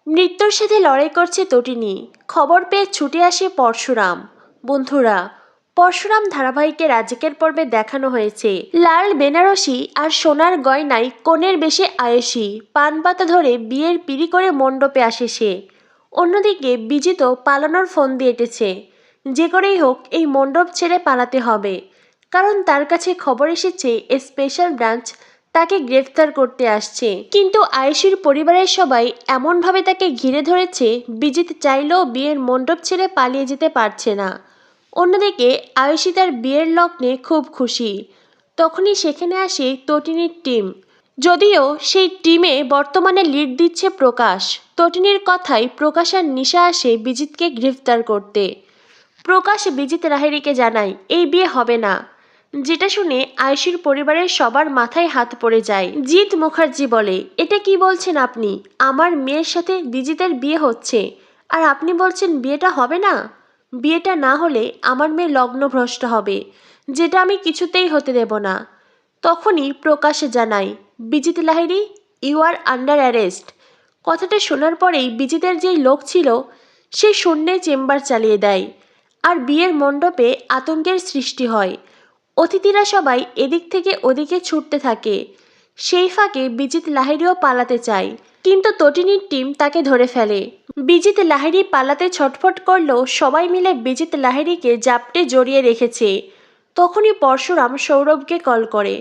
মৃত্যুর সাথে লড়াই করছে তটিনী। খবর পেয়ে ছুটে আসে পরশুরাম। বন্ধুরা, পরশুরাম ধারাবাহিকের আজকের পর্বে দেখানো হয়েছে লাল বেনারসি আর সোনার গয়নায় কনের বেশে আয়েশি পান পাতা ধরে বিয়ের পিড়ি করে মণ্ডপে আসে সে। অন্যদিকে বিজিত পালানোর ফোন দিয়ে এঁটেছে। যে করেই হোক এই মণ্ডপ ছেড়ে পালাতে হবে, কারণ তার কাছে খবর এসেছে স্পেশাল ব্রাঞ্চ তাকে গ্রেফতার করতে আসছে। কিন্তু আয়েশির পরিবারের সবাই এমনভাবে তাকে ঘিরে ধরেছে, বিজিত চাইলেও বিয়ের মণ্ডপ ছেড়ে পালিয়ে যেতে পারছে না। অন্যদিকে আয়েশি তার বিয়ের লগ্নে খুব খুশি। তখনই সেখানে আসে তটিনীর টিম। যদিও সেই টিমে বর্তমানে লিড দিচ্ছে প্রকাশ। তটিনীর কথায় প্রকাশ আর নিশা আসে বিজিতকে গ্রেফতার করতে। প্রকাশ বিজিত লাহিড়ীকে জানায় এই বিয়ে হবে না, যেটা শুনে আয়েশির পরিবারের সবার মাথায় হাত পড়ে যায়। জিৎ মুখার্জি বলে, এটা কি বলছেন আপনি? আমার মেয়ের সাথে বিজিতের বিয়ে হচ্ছে আর আপনি বলছেন বিয়েটা হবে না? বিয়েটা না হলে আমার মেয়ে লগ্নভ্রষ্ট হবে, যেটা আমি কিছুতেই হতে দেব না। তখনই প্রকাশে জানায়, Bijit Lahiri, you are under arrest. কথাটা শোনার পরেই বিজিতের যেই লোক ছিল সে শূন্যে চেম্বার চালিয়ে দেয় আর বিয়ের মণ্ডপে আতঙ্কের সৃষ্টি হয়। অতিথিরা সবাই এদিক থেকে ওদিকে ছুটতে থাকে। সেই ফাঁকে বিজিত লাহিড়ীও পালাতে চায়, কিন্তু তটিনীর টিম তাকে ধরে ফেলে। বিজিত লাহিড়ী পালাতে ছটফট করলেও সবাই মিলে বিজিত লাহিড়ীকে জাপটে জড়িয়ে রেখেছে। তখনই পরশুরাম সৌরভকে কল করে।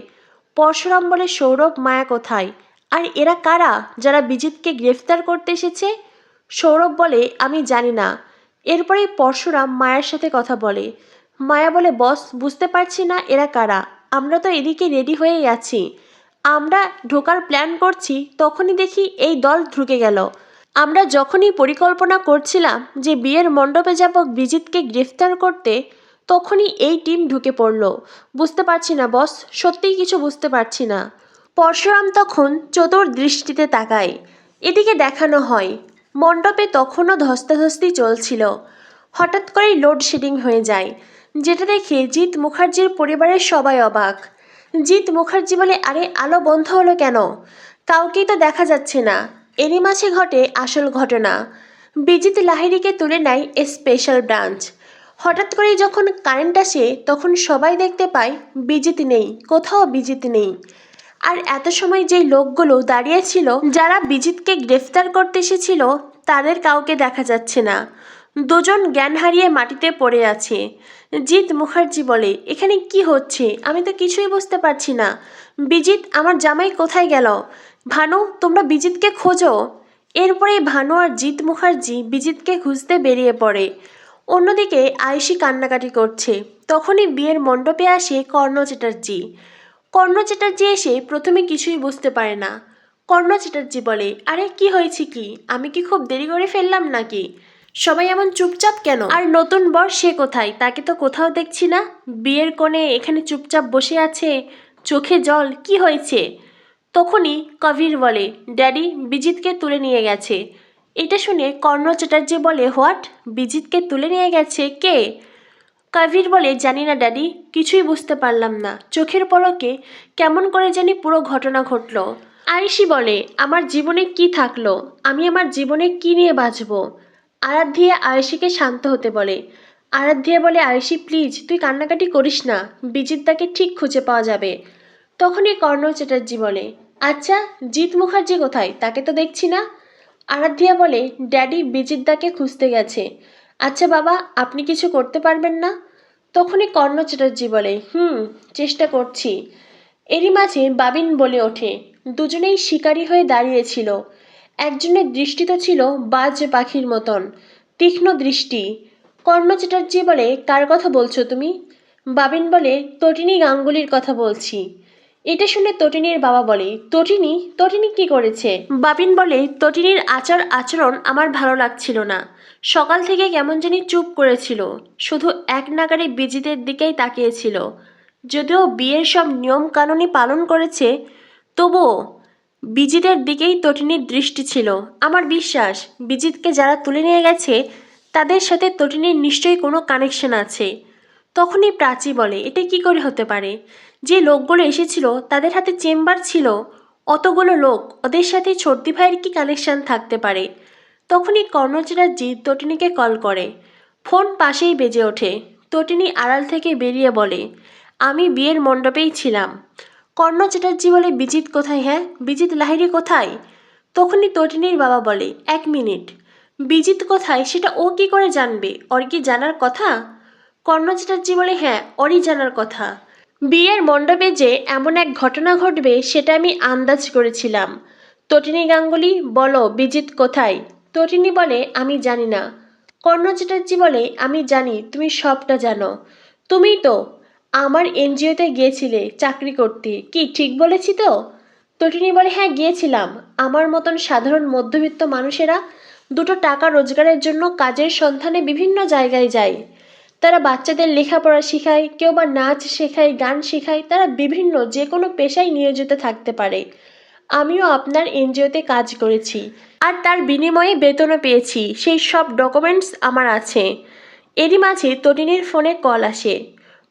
পরশুরাম বলে, সৌরভ, মায়া কোথায়? আর এরা কারা যারা বিজিতকে গ্রেফতার করতে এসেছে? সৌরভ বলে, আমি জানি না। এরপরেই পরশুরাম মায়ের সাথে কথা বলে। মায়া বলে, বস, বুঝতে পারছি না এরা কারা। আমরা তো এদিকে রেডি হয়েই আছি। আমরা ঢোকার প্ল্যান করছি, তখনই দেখি এই দল ঢুকে গেল। আমরা যখনই পরিকল্পনা করছিলাম যে বিয়ের মণ্ডপে যাব বিজিতকে গ্রেফতার করতে, তখনই এই টিম ঢুকে পড়ল। বুঝতে পারছি না বস, সত্যিই কিছু বুঝতে পারছি না। পরশুরাম তখন চতুর্দৃষ্টিতে তাকায়। এদিকে দেখানো হয় মণ্ডপে তখনও ধস্তাধস্তি চলছিল। হঠাৎ করেই লোডশেডিং হয়ে যায়, যেটা দেখে জিৎ মুখার্জির পরিবারের সবাই অবাক। জিৎ মুখার্জি বলে, আরে আলো বন্ধ হলো কেন? কাউকেই তো দেখা যাচ্ছে না। এরই মাঝে ঘটে আসল ঘটনা। বিজিত লাহিড়ীকে তুলে নেয় স্পেশাল ব্রাঞ্চ। হঠাৎ করেই যখন কারেন্ট আসে তখন সবাই দেখতে পায় বিজিত নেই, কোথাও বিজিত নেই। আর এত সময় যেই লোকগুলো দাঁড়িয়েছিল যারা বিজিতকে গ্রেফতার করতে এসেছিল তাদের কাউকে দেখা যাচ্ছে না। দুজন জ্ঞান হারিয়ে মাটিতে পড়ে আছে। জিৎ মুখার্জি বলে, এখানে কি হচ্ছে? আমি তো কিছুই বুঝতে পারছি না। বিজিত, আমার জামাই কোথায় গেল? ভানু, তোমরা বিজিতকে খোঁজো। এরপরে ভানু আর জিৎ মুখার্জি বিজিতকে খুঁজতে বেরিয়ে পড়ে। অন্যদিকে আয়েশি কান্নাকাটি করছে। তখনই বিয়ের মণ্ডপে আসে কর্ণ চ্যাটার্জি। কর্ণ চ্যাটার্জি এসে প্রথমে কিছুই বুঝতে পারে না। কর্ণ চ্যাটার্জি বলে, আরে কি হয়েছে কি? আমি কি খুব দেরি করে ফেললাম নাকি? সবাই এমন চুপচাপ কেন? আর নতুন বর সে কোথায়? তাকে তো কোথাও দেখছি না। বিয়ের কোণে এখানে চুপচাপ বসে আছে, চোখে জল, কি হয়েছে? তখনই কবির বলে, ড্যাডি, বিজিতকে তুলে নিয়ে গেছে। এটা শুনে কর্ণ চ্যাটার্জি বলে, হোয়াট? বিজিতকে তুলে নিয়ে গেছে কে? কবির বলে, জানি না ড্যাডি, কিছুই বুঝতে পারলাম না। চোখের পলকে কেমন করে জানি পুরো ঘটনা ঘটলো। আয়েশি বলে, আমার জীবনে কি থাকলো? আমি আমার জীবনে কি নিয়ে বাঁচবো? আরাধ্যা আয়েশিকে শান্ত হতে বলে। আরাধ্যা বলে, আয়েশি প্লিজ, তুই কান্নাকাটি করিস না। বিজিত দাকে ঠিক খুঁজে পাওয়া যাবে। তখনই কর্ণ চ্যাটার্জি বলে, আচ্ছা, জিৎ মুখার্জি কোথায়? তাকে তো দেখছি না। আরাধ্যা বলে, ড্যাডি বিজিত দাকে খুঁজতে গেছে। আচ্ছা বাবা, আপনি কিছু করতে পারবেন না? তখনই কর্ণ চ্যাটার্জি বলে, চেষ্টা করছি। এরই মাঝে বাবিন বলে ওঠে। দুজনেই শিকারী হয়ে দাঁড়িয়েছিল। একজনের দৃষ্টি তো ছিল বাজ পাখির মতন, তীক্ষ্ণ দৃষ্টি। কর্ণ চ্যাটার্জি বলে, কার কথা বলছো তুমি? বাবিন বলে, তটিনী গাঙ্গুলির কথা বলছি। এটা শুনে তটিনীর বাবা বলে, তটিনী? তটিনী কি করেছে? বাবিন বলে, তটিনীর আচরণ আমার ভালো লাগছিল না। সকাল থেকে কেমন জানি চুপ করেছিল, শুধু এক নাগারে বিজিতের দিকেই তাকিয়েছিল। যদিও বিয়ের সব নিয়ম কানুনই পালন করেছে, তবুও বিজিতের দিকেই তটিনীর দৃষ্টি ছিল। আমার বিশ্বাস বিজিতকে যারা তুলে নিয়ে গেছে তাদের সাথে তটিনীর নিশ্চয়ই কোনো কানেকশন আছে। তখনই প্রাচী বলে, এটা কি করে হতে পারে? যে লোকগুলো এসেছিল তাদের হাতে চেম্বার ছিল। অতগুলো লোক, ওদের সাথে ছোটদি ভাইয়ের কি কানেকশন থাকতে পারে? তখনই কর্ণ চ্যাটার্জি তটিনীকে কল করে। ফোন পাশেই বেজে ওঠে। তটিনী আড়াল থেকে বেরিয়ে বলে, আমি বিয়ের মণ্ডপেই ছিলাম। কর্ণ চ্যাটার্জি বলে, বিজিত কোথায়? হ্যাঁ, বিজিত লাহিড়ী কোথায়? তখনই তটিনীর বাবা বলে, 1 মিনিট, বিজিত কোথায় সেটা ও কি করে জানবে? ওর কি জানার কথা? কর্ণ চ্যাটার্জি বলে, হ্যাঁ, ওরই জানার কথা। বিয়ের মণ্ডপে যে এমন এক ঘটনা ঘটবে সেটা আমি আন্দাজ করেছিলাম। তটিনী গাঙ্গুলি, বলো বিজিত কোথায়? তটিনী বলে, আমি জানি না। কর্ণ চ্যাটার্জি বলে, আমি জানি তুমি সবটা জানো। তুমিই তো আমার এনজিওতে গিয়েছিলে চাকরি করতে, কি ঠিক বলেছি তো? তটিনী বলে, হ্যাঁ গিয়েছিলাম। আমার মতন সাধারণ মধ্যবিত্ত মানুষেরা দুটো টাকা রোজগারের জন্য কাজের সন্ধানে বিভিন্ন জায়গায় যায়। তারা বাচ্চাদের লেখাপড়া শেখায়, কেউ বা নাচ শেখায়, গান শেখায়, তারা বিভিন্ন যে কোনো পেশায় নিয়োজিত থাকতে পারে। আমিও আপনার এনজিওতে কাজ করেছি আর তার বিনিময়ে বেতনও পেয়েছি, সেই সব ডকুমেন্টস আমার আছে। এরই মাঝে তটিনীর ফোনে কল আসে।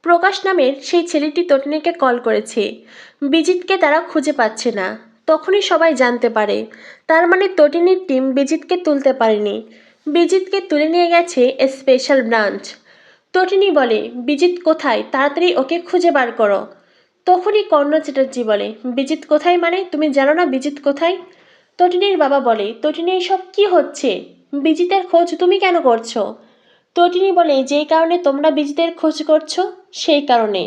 প্রকাশ নামের সেই ছেলেটি তটিনীকে কল করেছে। বিজিতকে তারা খুঁজে পাচ্ছে না। তখনই সবাই জানতে পারে, তার মানে তটিনীর টিম বিজিতকে তুলতে পারেনি। বিজিতকে তুলে নিয়ে গেছে স্পেশাল ব্রাঞ্চ। তটিনী বলে, বিজিত কোথায়? তাড়াতাড়ি ওকে খুঁজে বার করো। তখনই কর্ণ চ্যাটার্জি বলে, বিজিত কোথায় মানে? তুমি জানো না বিজিত কোথায়? তটিনীর বাবা বলে, তটিনী এইসব কি হচ্ছে? বিজিতের খোঁজ তুমি কেন করছো? তটিনী বলে, যেই কারণে তোমরা বিজিতের খোঁজ করছো সেই কারণে।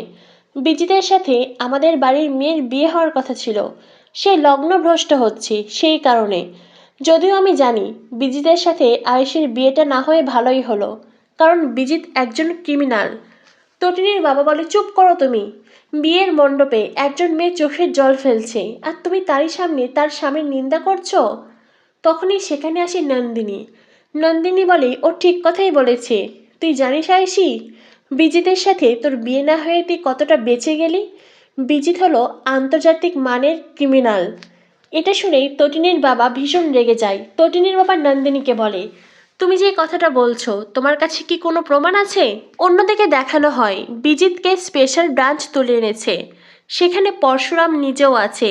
বিজিতের সাথে আমাদের বাড়ির মেয়ের বিয়ে হওয়ার কথা ছিল, সে লগ্নভ্রষ্ট হচ্ছে সেই কারণে। যদিও আমি জানি বিজিতের সাথে আয়েশের বিয়েটা না হয়ে ভালোই হলো, কারণ বিজিত একজন ক্রিমিনাল। তটিনীর বাবা বলে, চুপ করো তুমি। বিয়ের মণ্ডপে একজন মেয়ে চোখের জল ফেলছে আর তুমি তারই সামনে তার স্বামীর নিন্দা করছো। তখনই সেখানে আসে নন্দিনী। নন্দিনী বলে, ও ঠিক কথাই বলেছে। তুই জানিস আয়েশি, বিজিতের সাথে তোর বিয়ে না হয়ে তুই কতটা বেঁচে গেলি? বিজিত হলো আন্তর্জাতিক মানের ক্রিমিনাল। এটা শুনেই তটিনীর বাবা ভীষণ রেগে যায়। তটিনীর বাবা নন্দিনীকে বলে, তুমি যে কথাটা বলছো তোমার কাছে কি কোনো প্রমাণ আছে? অন্যদিকে দেখানো হয় বিজিতকে স্পেশাল ব্রাঞ্চ তুলে এনেছে, সেখানে পরশুরাম নিজেও আছে।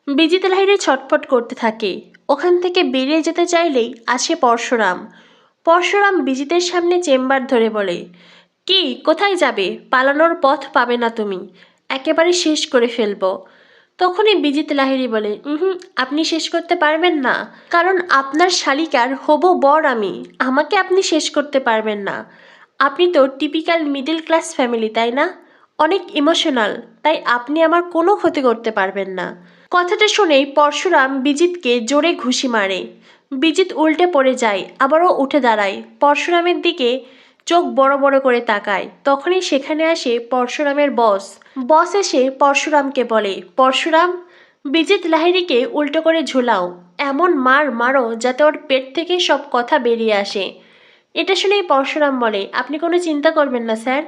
বিজিত লাহিড়ী ছটফট করতে থাকে। ওখান থেকে বেরিয়ে যেতে চাইলেই আসে পরশুরাম। পরশুরাম বিজিতের সামনে চেম্বার ধরে বলে, কি কোথায় যাবে? পালানোর পথ পাবে না তুমি, একেবারে শেষ করে ফেলবো। তখনই বিজিত লাহিড়ী বলে, আপনি শেষ করতে পারবেন না, কারণ আপনার শালিকার হবু বর আমি, আমাকে আপনি শেষ করতে পারবেন না। আপনি তো টিপিক্যাল মিডল ক্লাস ফ্যামিলি, তাই না? অনেক ইমোশনাল, তাই আপনি আমার কোনো ক্ষতি করতে পারবেন না। কথাটা শুনেই পরশুরাম বিজিতকে জোরে ঘুষি মারে। বিজিত উল্টে পড়ে যায়, আবারও উঠে দাঁড়ায়, পরশুরামের দিকে চোখ বড় বড় করে তাকায়। তখনই সেখানে আসে পরশুরামের বস। বস এসে পরশুরামকে বলে, পরশুরাম, বিজিত লাহিড়ীকে উল্টো করে ঝুলাও, এমন মার মারো যাতে ওর পেট থেকে সব কথা বেরিয়ে আসে। এটা শুনেই পরশুরাম বলে, আপনি কোনো চিন্তা করবেন না স্যার,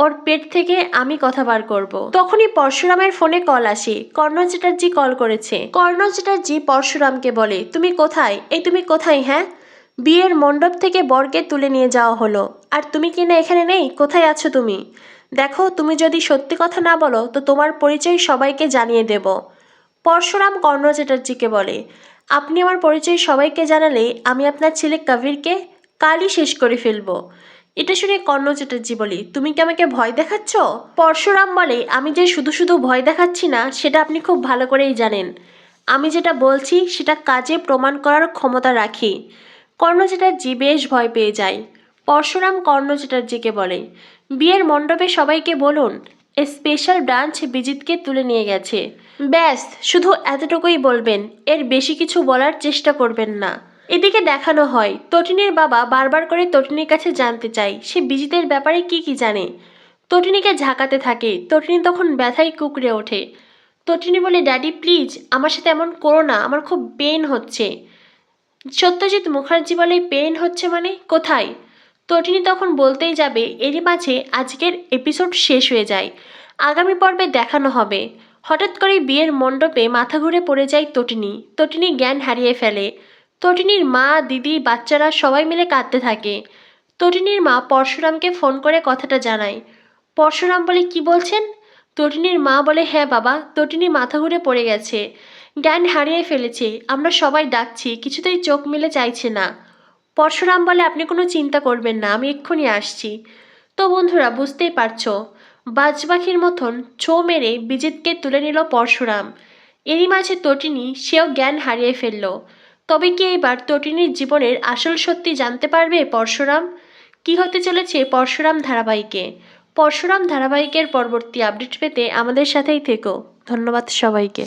ওর পেট থেকে আমি কথা বার করব। তখনই পরশুরামের ফোনে কল আসে। কর্ণ চ্যাটার্জি কল করেছে। কর্ণ চ্যাটার্জি পরশুরামকে বলে, তুমি কোথায়? এই তুমি কোথায়? হ্যাঁ, বিয়ের মণ্ডপ থেকে বরকে তুলে নিয়ে যাওয়া হলো, আর তুমি কিনা এখানে নেই? কোথায় আছো তুমি? দেখো, তুমি যদি সত্যি কথা না বলো তো তোমার পরিচয় সবাইকে জানিয়ে দেব। পরশুরাম কর্ণ চ্যাটার্জিকে বলে, আপনি আমার পরিচয় সবাইকে জানালে আমি আপনার ছেলে কবিরকে কালই শেষ করে ফেলবো। এটা শুনে কর্ণ চ্যাটার্জি বলে, তুমি কি আমাকে ভয় দেখাচ্ছ? পরশুরাম বলে, আমি যে শুধু শুধু ভয় দেখাচ্ছি না সেটা আপনি খুব ভালো করেই জানেন। আমি যেটা বলছি সেটা কাজে প্রমাণ করার ক্ষমতা রাখি। কর্ণ চ্যাটার্জি বেশ ভয় পেয়ে যায়। পরশুরাম কর্ণ চ্যাটার্জিকে বলে, বিয়ের মণ্ডপে সবাইকে বলুন স্পেশাল ব্রাঞ্চ বিজিতকে তুলে নিয়ে গেছে। ব্যাস, শুধু এতটুকুই বলবেন, এর বেশি কিছু বলার চেষ্টা করবেন না। এদিকে দেখানো হয় তটিনীর বাবা বারবার করে তটিনীর কাছে জানতে চায় সে বিজিতের ব্যাপারে কি কি জানে। তটিনীকে ঝাঁকাতে থাকে। তটিনী তখন ব্যথায় কুঁকড়ে ওঠে। তটিনী বলে, ড্যাডি প্লিজ আমার সাথে এমন করো না, আমার খুব পেন হচ্ছে। সত্যজিৎ মুখার্জি বলে, পেন হচ্ছে মানে? কোথায়? তটিনী তখন বলতেই যাবে, এরই মাঝে আজকের এপিসোড শেষ হয়ে যায়। আগামী পর্বে দেখানো হবে হঠাৎ করে বিয়ের মণ্ডপে মাথা ঘুরে পড়ে যায় তটিনী। তটিনী জ্ঞান হারিয়ে ফেলে। তটিনীর মা, দিদি, বাচ্চারা সবাই মিলে কাঁদতে থাকে। তটিনীর মা পরশুরামকে ফোন করে কথাটা জানায়। পরশুরাম বলে, কি বলছেন? তটিনীর মা বলে, হ্যাঁ বাবা, তটিনী মাথা ঘুরে পড়ে গেছে, জ্ঞান হারিয়ে ফেলেছে, আমরা সবাই ডাকছি, কিছুতেই চোখ মেলে চাইছে না। পরশুরাম বলে, আপনি কোনো চিন্তা করবেন না, আমি এক্ষুনি আসছি। তো বন্ধুরা বুঝতেই পারছো, বাজপাখির মতন ছো মেরে বিজিতকে তুলে নিল পরশুরাম। এরই মাঝে তটিনী সেও জ্ঞান হারিয়ে ফেলল। তবে কি এবার তটিনীর জীবনের আসল সত্যি জানতে পারবে পরশুরাম? কি হতে চলেছে পরশুরাম ধারাবাহিকে? পরশুরাম ধারাবাহিকের পরবর্তী আপডেট পেতে আমাদের সাথেই থেকো। ধন্যবাদ সবাইকে।